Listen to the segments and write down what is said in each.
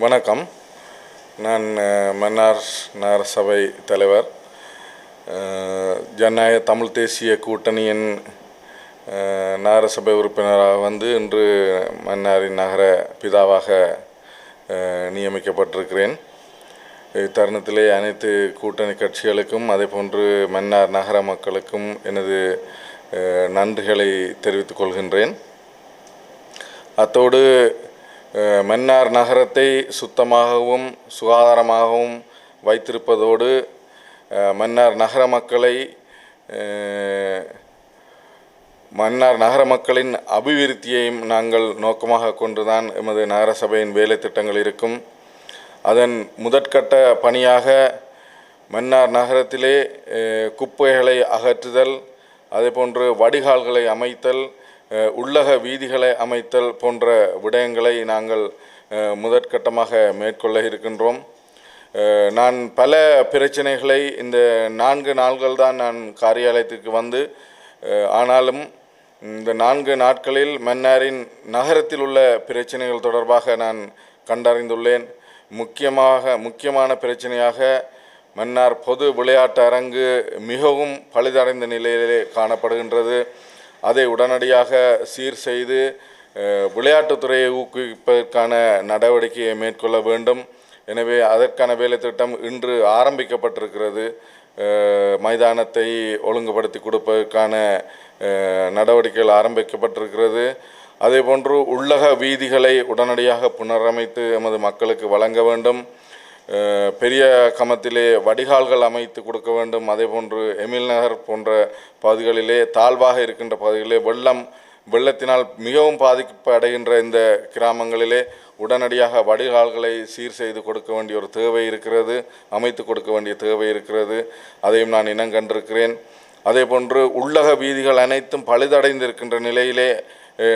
வணக்கம். நான் மன்னார் நகரசபை தலைவர். ஜனநாயக தமிழ் தேசிய கூட்டணியின் நகரசபை உறுப்பினராக இன்று மன்னாரின் நகர பிதாவாக நியமிக்கப்பட்டிருக்கிறேன். இத்தருணத்திலே அனைத்து கூட்டணி கட்சிகளுக்கும் அதேபோன்று மன்னார் நகர மக்களுக்கும் எனது நன்றிகளை தெரிவித்துக் கொள்கின்றேன். அத்தோடு மன்னார் நகரத்தை சுத்தமாகவும் சுகாதாரமாகவும் வைத்திருப்பதோடு மன்னார் நகர மக்களின் அபிவிருத்தியையும் நாங்கள் நோக்கமாக கொண்டுதான் எமது நகரசபையின் வேலை திட்டங்கள் இருக்கும். அதன் முதற்கட்ட பணியாக மன்னார் நகரத்திலே குப்பைகளை அகற்றுதல், அதேபோன்று வடிகால்களை அமைத்தல், உள்ளக வீதிகளை அமைத்தல் போன்ற விடயங்களை நாங்கள் முதற்கட்டமாக மேற்கொள்ள இருக்கின்றோம். நான் பல பிரச்சனைகளை இந்த 4 நாட்கள் தான் நான் காரியாலயத்திற்கு ஆனாலும் இந்த 4 நாட்களில் மன்னாரின் நகரத்தில் உள்ள பிரச்சனைகள் தொடர்பாக நான் கண்டறிந்துள்ளேன். முக்கியமான பிரச்சனையாக மன்னார் பொது விளையாட்டு அரங்கு மிகவும் பழுதடைந்த நிலையிலே காணப்படுகின்றது. அதை உடனடியாக சீர் செய்து விளையாட்டுத்துறையை ஊக்குவிப்பதற்கான நடவடிக்கையை மேற்கொள்ள வேண்டும். எனவே அதற்கான வேலை திட்டம் இன்று ஆரம்பிக்கப்பட்டிருக்கிறது. மைதானத்தை ஒழுங்குபடுத்தி கொடுப்பதற்கான நடவடிக்கைகள் ஆரம்பிக்கப்பட்டிருக்கிறது. அதேபோன்று உள்ளக வீதிகளை உடனடியாக புனரமைத்து எமது மக்களுக்கு வழங்க வேண்டும். பெரிய கமத்திலே வடிகால்கள் அமைத்து கொடுக்க வேண்டும். அதேபோன்று எமில் நகர் போன்ற பகுதிகளிலே தாழ்வாக இருக்கின்ற பகுதிகளிலே வெள்ளத்தினால் மிகவும் பாதிப்பு அடைகின்ற இந்த கிராமங்களிலே உடனடியாக வடிகால்களை சீர் செய்து கொடுக்க வேண்டிய ஒரு தேவை இருக்கிறது, அமைத்து கொடுக்க வேண்டிய தேவை இருக்கிறது. அதையும் நான் இனங்கண்டிருக்கிறேன். அதேபோன்று உள்ளக வீதிகள் அனைத்தும் பழுதடைந்திருக்கின்ற நிலையிலே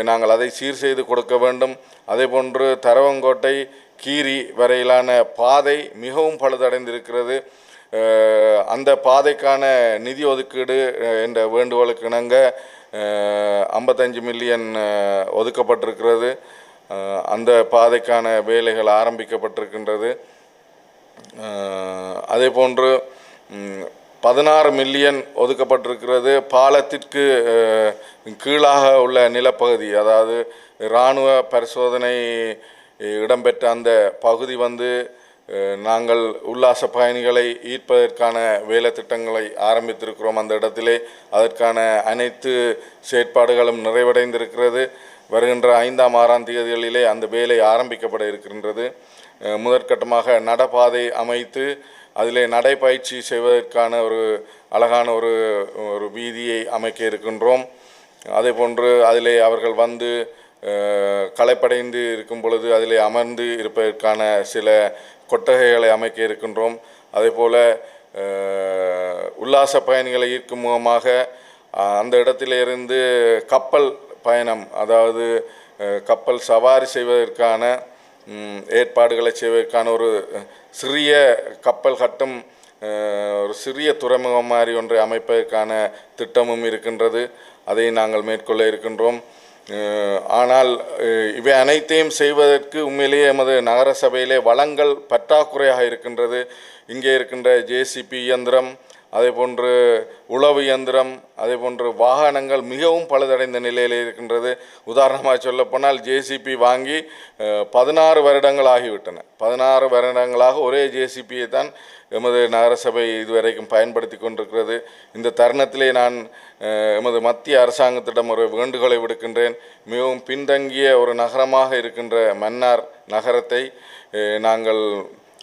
நாங்கள் அதை சீர் செய்து கொடுக்க வேண்டும். அதேபோன்று தரவங்கோட்டை கீரி வரையிலான பாதை மிகவும் பழுதடைந்திருக்கிறது. அந்த பாதைக்கான நிதி ஒதுக்கீடு என்ற வேண்டுகோளுக்கு இணங்க 55 மில்லியன் ஒதுக்கப்பட்டிருக்கிறது. அந்த பாதைக்கான வேலைகள் ஆரம்பிக்கப்பட்டிருக்கின்றது. அதேபோன்று 16 மில்லியன் ஒதுக்கப்பட்டிருக்கிறது. பாலத்திற்கு கீழாக உள்ள நிலப்பகுதி, அதாவது இராணுவ பரிசோதனை இடம்பெற்ற அந்த பகுதி நாங்கள் உல்லாச பயணிகளை ஈர்ப்பதற்கான வேலை திட்டங்களை ஆரம்பித்திருக்கிறோம். அந்த இடத்திலே அதற்கான அனைத்து செயற்பாடுகளும் நிறைவடைந்திருக்கிறது. வருகின்ற 5ஆம் 6ஆம் தேதிகளிலே அந்த வேலை ஆரம்பிக்கப்பட இருக்கின்றது. முதற்கட்டமாக நடப்பாதை அமைத்து அதிலே நடைப்பயிற்சி செய்வதற்கான ஒரு அழகான ஒரு வீதியை அமைக்க இருக்கின்றோம். அதேபோன்று அதிலே அவர்கள் களைப்படைந்து இருக்கும் பொழுது அதிலே அமர்ந்து இருப்பதற்கான சில கொட்டகைகளை அமைக்க இருக்கின்றோம். அதேபோல் உல்லாச பயணிகளை ஈர்க்கும் முகமாக அந்த இடத்திலிருந்து கப்பல் பயணம், அதாவது கப்பல் சவாரி செய்வதற்கான ஏற்பாடுகளை செய்வதற்கான ஒரு சிறிய கப்பல் கட்டும் ஒரு சிறிய துறைமுகம் மாதிரி ஒன்றை அமைப்பதற்கான திட்டமும் இருக்கின்றது. அதை நாங்கள் மேற்கொள்ள இருக்கின்றோம். ஆனால் இவை அனைத்தையும் செய்வதற்கு உண்மையிலேயே எமது நகர சபையிலே வளங்கள் பற்றாக்குறையாக இருக்கின்றது. இங்கே இருக்கின்ற ஜேசிபி இயந்திரம், அதேபோன்று உழவு இயந்திரம், அதேபோன்று வாகனங்கள் மிகவும் பழுதடைந்த நிலையில் இருக்கின்றது. உதாரணமாக சொல்லப்போனால் ஜேசிபி வாங்கி 16 வருடங்கள் ஆகிவிட்டன. 16 வருடங்களாக ஒரே ஜேசிபியை தான் எமது நகரசபை இதுவரைக்கும் பயன்படுத்தி கொண்டிருக்கிறது. இந்த தருணத்திலே நான் எமது மத்திய அரசாங்கத்திடம் ஒரு வேண்டுகோளை விடுக்கின்றேன். மிகவும் பின்தங்கிய ஒரு நகரமாக இருக்கின்ற மன்னார் நகரத்தை நாங்கள்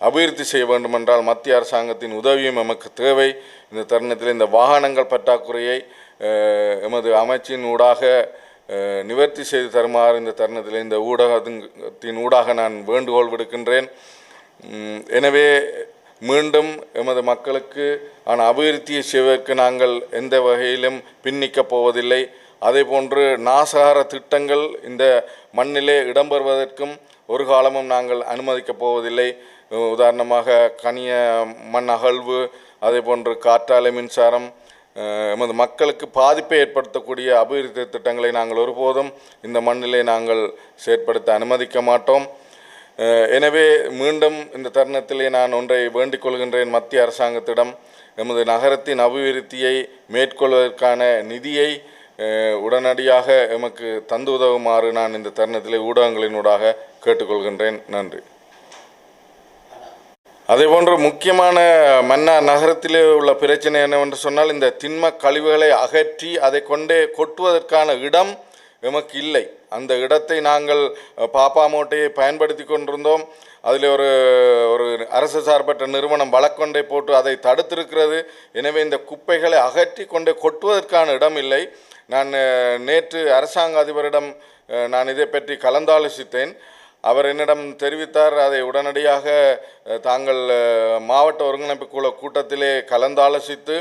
அபிவிருத்தி செய்ய வேண்டுமென்றால் மத்திய அரசாங்கத்தின் உதவியும் நமக்கு தேவை. இந்த தருணத்தில் இந்த வாகனங்கள் பற்றாக்குறையை எமது அமைச்சின் ஊடாக நிவர்த்தி செய்து தருமாறு இந்த தருணத்தில் இந்த ஊடகத்தின் ஊடாக நான் வேண்டுகோள் விடுக்கின்றேன். எனவே மீண்டும் எமது மக்களுக்கு அபிவிருத்தியை செய்வதற்கு நாங்கள் எந்த வகையிலும் பின்னிக்கப் போவதில்லை. அதேபோன்று நாசகார திட்டங்கள் இந்த மண்ணிலே இடம்பெறுவதற்கும் ஒரு காலமும் நாங்கள் அனுமதிக்கப் போவதில்லை. உதாரணமாக கனிய மண் அகழ்வு, அதேபோன்று காற்றாலை மின்சாரம், எமது மக்களுக்கு பாதிப்பை ஏற்படுத்தக்கூடிய அபிவிருத்தி திட்டங்களை நாங்கள் ஒருபோதும் இந்த மண்ணிலே நாங்கள் செயற்படுத்த அனுமதிக்க மாட்டோம். எனவே மீண்டும் இந்த தருணத்திலே நான் ஒன்றை வேண்டிக் கொள்கின்றேன் மத்திய அரசாங்கத்திடம். எமது நகரத்தின் அபிவிருத்தியை மேற்கொள்வதற்கான நிதியை உடனடியாக எமக்கு தந்து உதவுமாறு நான் இந்த தருணத்திலே ஊடகங்களினூடாக கேட்டுக்கொள்கின்றேன். நன்றி. அதேபோன்று முக்கியமான மன்னார் நகரத்திலே உள்ள பிரச்சனை என்னவென்று சொன்னால், இந்த திண்ம கழிவுகளை அகற்றி அதை கொண்டே கொட்டுவதற்கான இடம் எமக்கு இல்லை. அந்த இடத்தை நாங்கள் பாப்பாமோட்டையை பயன்படுத்தி கொண்டிருந்தோம். அதில் ஒரு அரசு சார்பற்ற நிறுவனம் வழக்கொண்டை போட்டு அதை தடுத்திருக்கிறது. எனவே இந்த குப்பைகளை அகற்றி கொண்டே கொட்டுவதற்கான இடம் இல்லை. நான் நேற்று அரசாங்க அதிபரிடம் நான் இதை பற்றி கலந்தாலோசித்தேன். அவர் என்னிடம் தெரிவித்தார், அதை உடனடியாக தாங்கள் மாவட்ட ஒருங்கிணைப்பு குழு கூட்டத்திலே கலந்தாலோசித்து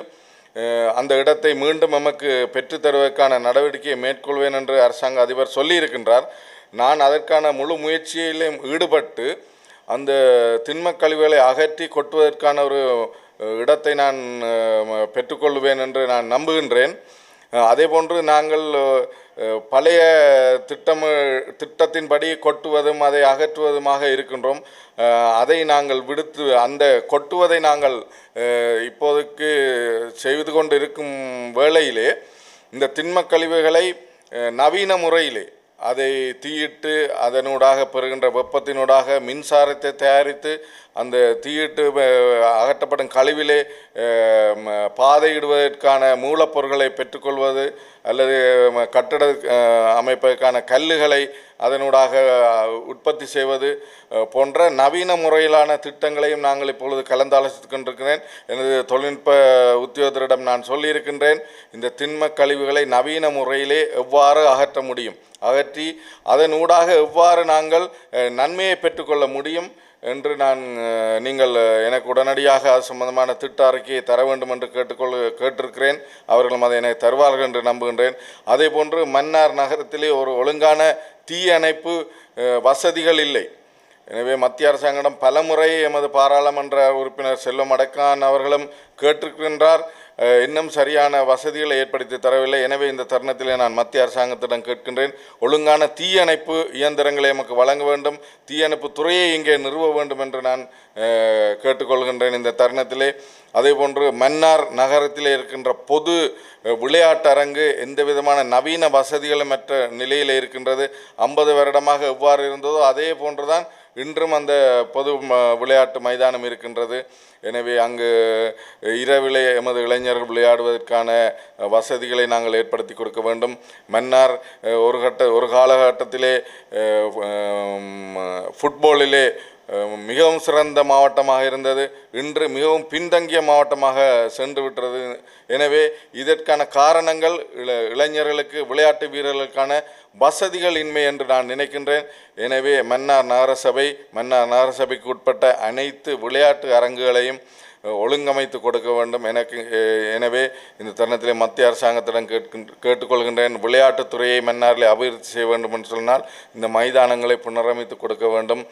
அந்த இடத்தை மீண்டும் நமக்கு பெற்றுத்தருவதற்கான நடவடிக்கையை மேற்கொள்வேன் என்று அரசாங்க அதிபர் சொல்லியிருக்கின்றார். நான் அதற்கான முழு முயற்சியிலும் ஈடுபட்டு அந்த திண்மக் கழிவுகளை அகற்றி கொட்டுவதற்கான ஒரு இடத்தை நான் பெற்றுக்கொள்வேன் என்று நான் நம்புகின்றேன். அதேபோன்று நாங்கள் பழைய திட்டத்தின்படி கொட்டுவதும் அதை அகற்றுவதுமாக இருக்கின்றோம். அதை நாங்கள் விடுத்து அந்த கொட்டுவதை நாங்கள் இப்போதைக்கு செய்து கொண்டு இருக்கும் வேளையிலே இந்த திண்மக் கழிவுகளை நவீன முறையிலே அதை தீயிட்டு அதனூடாக பெறுகின்ற வெப்பத்தினூடாக மின்சாரத்தை தயாரித்து அந்த தீயிட்டு அகற்றப்படும் கழிவிலே பாதையிடுவதற்கான மூலப்பொருட்களை பெற்றுக்கொள்வது அல்லது கட்டட அமைப்பதற்கான கல்லுகளை அதனூடாக உற்பத்தி செய்வது போன்ற நவீன முறையிலான திட்டங்களையும் நாங்கள் இப்பொழுது கலந்தாலோசித்து கொண்டிருக்கிறேன். எனது தொழில்நுட்ப உத்தியோகத்தரிடம் நான் சொல்லியிருக்கின்றேன், இந்த திண்ம கழிவுகளை நவீன முறையிலே எவ்வாறு அகற்ற முடியும், அகற்றி அதனூடாக எவ்வாறு நாங்கள் நன்மையை பெற்றுக்கொள்ள முடியும் என்று நீங்கள் எனக்கு உடனடியாக அது சம்பந்தமான திட்ட அறிக்கையை தர வேண்டும் என்று கேட்டிருக்கிறேன். அவர்களும் அதை எனக்கு தருவார்கள் என்று நம்புகின்றேன். அதே போன்று மன்னார் நகரத்திலே ஒரு ஒழுங்கான தீயணைப்பு வசதிகள் இல்லை. எனவே மத்திய அரசாங்கம் பலமுறை எமது பாராளுமன்ற உறுப்பினர் செல்வம் அடக்கான் அவர்களும் கேட்டிருக்கின்றார், இன்னும் சரியான வசதிகளை ஏற்படுத்தி தரவில்லை. எனவே இந்த தருணத்திலே நான் மத்திய அரசாங்கத்திடம் கேட்கின்றேன், ஒழுங்கான தீயணைப்பு இயந்திரங்களை நமக்கு வழங்க வேண்டும், தீயணைப்பு துறையை இங்கே நிறுவ வேண்டும் என்று நான் கேட்டுக்கொள்கின்றேன் இந்த தருணத்திலே. அதேபோன்று மன்னார் நகரத்திலே இருக்கின்ற பொது விளையாட்டரங்கு எந்த விதமான நவீன வசதிகளும் மற்ற நிலையில் இருக்கின்றது. 50 வருடமாக எவ்வாறு இருந்ததோ அதே போன்றுதான் இன்றும் அந்த பொது விளையாட்டு மைதானம் இருக்கின்றது. எனவே அங்கு இரவிலே எமது இளைஞர்கள் விளையாடுவதற்கான வசதிகளை நாங்கள் ஏற்படுத்தி கொடுக்க வேண்டும். மன்னார் ஒரு காலகட்டத்திலே ஃபுட்பாலிலே மிகவும் சிறந்த மாவட்டமாக இருந்தது, இன்று மிகவும் பின்தங்கிய மாவட்டமாக சென்று விட்டது. எனவே இதற்கான காரணங்கள் இளைஞர்களுக்கு விளையாட்டு வீரர்களுக்கான வசதிகள் இன்மை என்று நான் நினைக்கின்றேன். எனவே மன்னார் நகரசபைக்கு உட்பட்ட அனைத்து விளையாட்டு அரங்குகளையும் ஒழுங்கமைத்து கொடுக்க வேண்டும். எனவே இந்த தருணத்திலே மத்திய அரசாங்கத்திடம் கேட்டுக்கொள்கின்றேன், விளையாட்டுத்துறையை மன்னாரில் அபிவிருத்தி செய்ய வேண்டும் என்று சொன்னால் இந்த மைதானங்களை புனரமைத்து கொடுக்க வேண்டும்.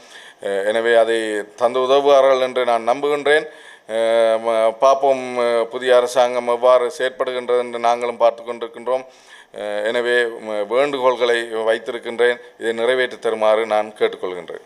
எனவே அதை தந்து உதவுவார்கள் என்று நான் நம்புகின்றேன். பார்ப்போம் புதிய அரசாங்கம் எவ்வாறு செயற்படுகின்றது என்று நாங்களும் பார்த்து கொண்டிருக்கின்றோம். எனவே வேண்டுகோள்களை வைத்திருக்கின்றேன், இதை நிறைவேற்றி தருமாறு நான் கேட்டுக்கொள்கின்றேன்.